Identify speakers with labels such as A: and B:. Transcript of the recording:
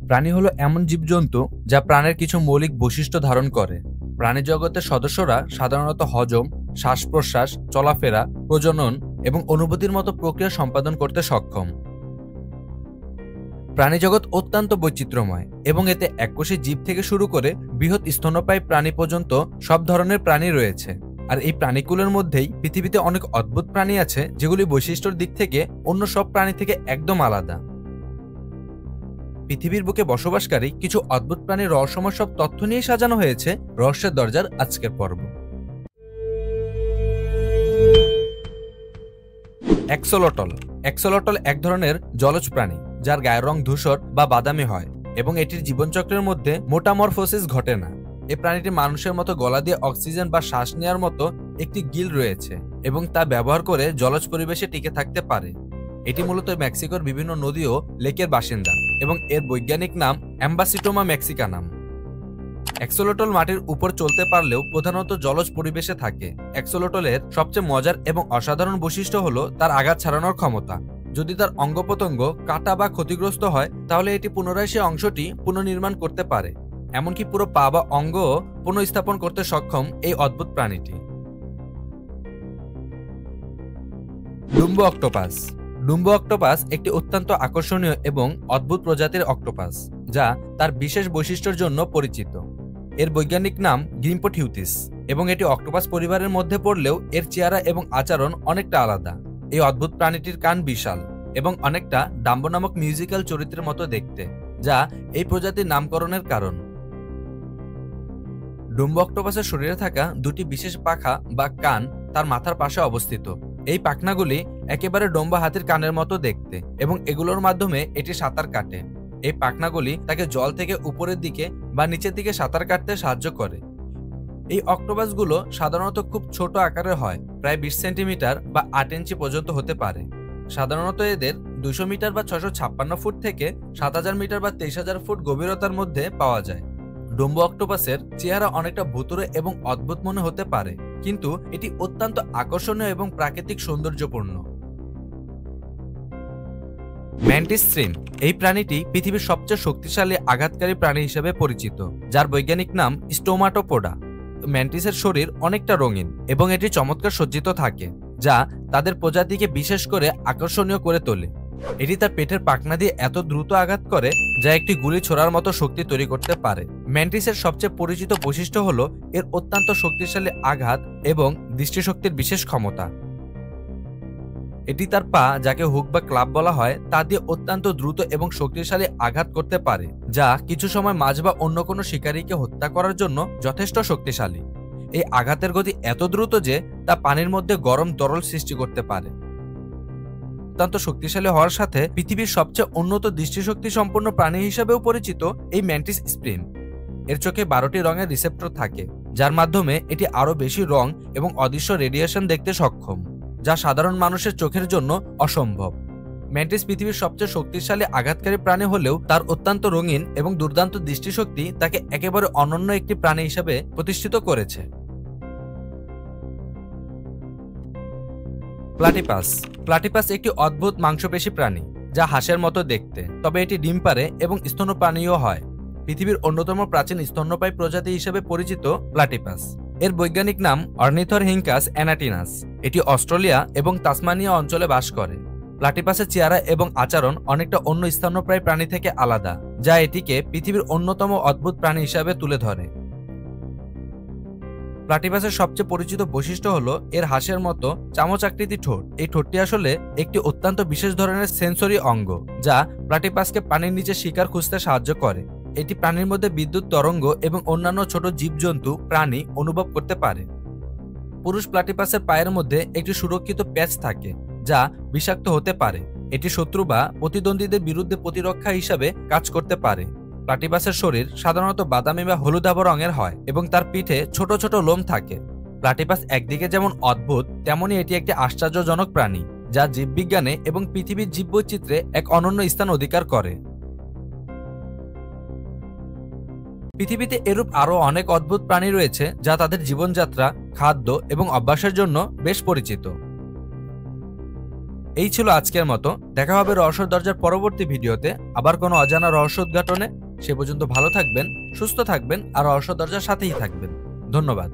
A: প্রাণী হলো এমন জীবজন্তু যা প্রাণের কিছু মৌলিক বৈশিষ্ট্য ধারণ করে। প্রাণী জগতের সদস্যরা সাধারণত হজম, শ্বাস প্রশ্বাস, চলাফেরা, প্রজনন এবং অনুভূতির মতো প্রক্রিয়া সম্পাদন করতে সক্ষম। প্রাণীজগৎ অত্যন্ত বৈচিত্র্যময় এবং এতে এককোষী জীব থেকে শুরু করে বৃহৎ স্তন্যপায়ী প্রাণী পর্যন্ত সব ধরনের প্রাণী রয়েছে। আর এই প্রাণীকুলের মধ্যেই পৃথিবীতে অনেক অদ্ভুত প্রাণী আছে যেগুলি বৈশিষ্ট্যর দিক থেকে অন্য সব প্রাণী থেকে একদম আলাদা। পৃথিবীর বুকে বসবাসকারী কিছু অদ্ভুত প্রাণীর রহস্যময় সব তথ্য নিয়ে সাজানো হয়েছে রহস্যের দরজার আজকের পর্ব। অ্যাক্সোলটল। অ্যাক্সোলটল এক ধরনের জলজ প্রাণী যার গায়ের রং ধূসর বা বাদামি হয় এবং এটির জীবনচক্রের মধ্যে মেটামরফোসিস ঘটে না। এই প্রাণীটি মানুষের মতো গলা দিয়ে অক্সিজেন বা শ্বাস নেওয়ার মতো একটি গিল রয়েছে এবং তা ব্যবহার করে জলজ পরিবেশে টিকে থাকতে পারে। এটি মূলত মেক্সিকোর বিভিন্ন নদী ও লেকের বাসিন্দা এবং এর বৈজ্ঞানিক নাম অ্যাম্বাসিটোমা মেক্সিকানাম। অ্যাক্সোলটল মাটির উপর চলতে পারলেও প্রধানত জলজ পরিবেশে থাকে। অ্যাক্সোলটলের সবচেয়ে মজার এবং অসাধারণ বৈশিষ্ট্য হলো তার আঘাত ছাড়ানোর ক্ষমতা। যদি তার অঙ্গপ্রত্যঙ্গ কাটা বা ক্ষতিগ্রস্ত হয় তাহলে এটি পুনরায় সে অংশটি পুনর্নির্মাণ করতে পারে। এমনকি পুরো পা বা অঙ্গ পুনঃস্থাপন করতে সক্ষম এই অদ্ভুত প্রাণীটি। ডুম্বো অক্টোপাস। ডুম্বো অক্টোপাস একটি অত্যন্ত আকর্ষণীয় এবং অদ্ভুত প্রজাতির অক্টোপাস যা তার বিশেষ বৈশিষ্ট্যের জন্য পরিচিত। এর বৈজ্ঞানিক নাম গ্রিম্পোটিউথিস এবং এটি অক্টোপাস পরিবারের মধ্যে পড়লেও এর চেহারা এবং আচরণ অনেকটা আলাদা। এই অদ্ভুত প্রাণীটির কান বিশাল এবং অনেকটা ডাম্বো নামক মিউজিক্যাল চরিত্রের মতো দেখতে, যা এই প্রজাতির নামকরণের কারণ। ডুম্বো অক্টোপাসের শরীরে থাকা দুটি বিশেষ পাখা বা কান তার মাথার পাশে অবস্থিত। এই পাখনাগুলি একেবারে ডোম্বা হাতির কানের মতো দেখতে এবং এগুলোর মাধ্যমে এটি সাঁতার কাটে। এই পাখনাগুলি তাকে জল থেকে উপরের দিকে বা নিচের দিকে সাঁতার কাটতে সাহায্য করে। এই অক্টোপাসগুলো সাধারণত খুব ছোট আকারের হয়, প্রায় 20 সেন্টিমিটার বা 8 ইঞ্চি পর্যন্ত হতে পারে। সাধারণত এদের 200 মিটার বা 656 ফুট থেকে 7000 মিটার বা 23,000 ফুট গভীরতার মধ্যে পাওয়া যায়। ডুম্বো অক্টোপাসের চেহারা অনেকটা ভুতুড়ে এবং অদ্ভুত মনে হতে পারে, কিন্তু এটি অত্যন্ত আকর্ষণীয় এবং প্রাকৃতিক সৌন্দর্যপূর্ণ। Mantis shrimp. এই প্রাণীটি পৃথিবীর সবচেয়ে শক্তিশালী আঘাতকারী প্রাণী হিসেবে পরিচিত, যার বৈজ্ঞানিক নাম স্টোমাটোপোডা। ম্যান্টিসের শরীর অনেকটা রঙিন এবং এটি চমৎকার সজ্জিত থাকে, যা তাদের প্রজাতিকে বিশেষ করে আকর্ষণীয় করে তোলে। এটি তার পেটের পাখনা দিয়ে এত দ্রুত আঘাত করে যা একটি গুলি ছোড়ার মতো শক্তি তৈরি করতে পারে। ম্যান্টিসের সবচেয়ে পরিচিত বৈশিষ্ট্য হল এর অত্যন্ত শক্তিশালী আঘাত এবং দৃষ্টিশক্তির বিশেষ ক্ষমতা। এটি তার পা, যাকে হুক বা ক্লাব বলা হয়, তা দিয়ে অত্যন্ত দ্রুত এবং শক্তিশালী আঘাত করতে পারে, যা কিছু সময় মাছ বা অন্য কোনো শিকারীকে হত্যা করার জন্য যথেষ্ট শক্তিশালী। এই আঘাতের গতি এত দ্রুত যে তা পানির মধ্যে গরম তরল সৃষ্টি করতে পারে। অত্যন্ত শক্তিশালী হওয়ার সাথে পৃথিবীর সবচেয়ে উন্নত দৃষ্টিশক্তি সম্পন্ন প্রাণী হিসেবেও পরিচিত এই ম্যান্টিস শ্রিম্প। এর চোখে 12টি রঙের রিসেপ্টর থাকে, যার মাধ্যমে এটি আরও বেশি রং এবং অদৃশ্য রেডিয়েশন দেখতে সক্ষম, যা সাধারণ মানুষের চোখের জন্য অসম্ভব। ম্যান্টিস পৃথিবীর সবচেয়ে শক্তিশালী আঘাতকারী প্রাণী হলেও তার অত্যন্ত রঙিন এবং দুর্দান্ত দৃষ্টিশক্তি তাকে একেবারে অনন্য একটি প্রাণী হিসেবে প্রতিষ্ঠিত করেছে। প্লাটিপাস। প্লাটিপাস একটি অদ্ভুত মাংসপেশী প্রাণী যা হাঁসের মতো দেখতে, তবে এটি ডিম পাড়ে এবং স্তন্যপায়ীও হয়। পৃথিবীর অন্যতম প্রাচীন স্তন্যপায়ী প্রজাতি হিসেবে পরিচিত প্লাটিপাস। এর বৈজ্ঞানিক নাম অর্নিথরহিঙ্কাস অ্যানাটিনাস। এটি অস্ট্রেলিয়া এবং তাসমানিয়া অঞ্চলে বাস করে। প্লাটিপাসের চেহারা এবং আচরণ অনেকটা অন্য স্তন্যপায়ী প্রাণী থেকে আলাদা, যা এটিকে পৃথিবীর অন্যতম অদ্ভুত প্রাণী হিসাবে তুলে ধরে। প্লাটিপাসের সবচেয়ে পরিচিত বৈশিষ্ট্য হলো এর হাঁসের মতো চামচ আকৃতি ঠোঁট। এই ঠোঁটটি আসলে একটি অত্যন্ত বিশেষ ধরনের সেন্সরি অঙ্গ, যা প্লাটিপাসকে পানির নিচে শিকার খুঁজতে সাহায্য করে। এটি প্রাণীর মধ্যে বিদ্যুৎ তরঙ্গ এবং অন্যান্য ছোট জীবজন্তু প্রাণী অনুভব করতে পারে। পুরুষ প্লাটিপাসের পায়ের মধ্যে একটি সুরক্ষিত প্যাচ থাকে, যা বিষাক্ত হতে পারে। এটি শত্রু বা প্রতিদ্বন্দ্বীদের বিরুদ্ধে প্রতিরক্ষা হিসাবে কাজ করতে পারে। প্লাটিপাসের শরীর সাধারণত বাদামি বা হলুদাভ রঙের হয় এবং তার পিঠে ছোট ছোট লোম থাকে। প্লাটিপাস একদিকে যেমন অদ্ভুত, তেমনি এটি একটি আশ্চর্যজনক প্রাণী যা জীববিজ্ঞানে এবং পৃথিবীর জীববৈচিত্র্যে এক অনন্য স্থান অধিকার করে। পৃথিবীতে এরূপ আরও অনেক অদ্ভুত প্রাণী রয়েছে যা তাদের জীবনযাত্রা, খাদ্য এবং অভ্যাসের জন্য বেশ পরিচিত। এই ছিল আজকের মতো। দেখা হবে রহস্য দরজার পরবর্তী ভিডিওতে আবার কোনো অজানা রহস্য উদ্ঘাটনে। সে পর্যন্ত ভালো থাকবেন, সুস্থ থাকবেন আর রহস্য দরজার সাথেই থাকবেন। ধন্যবাদ।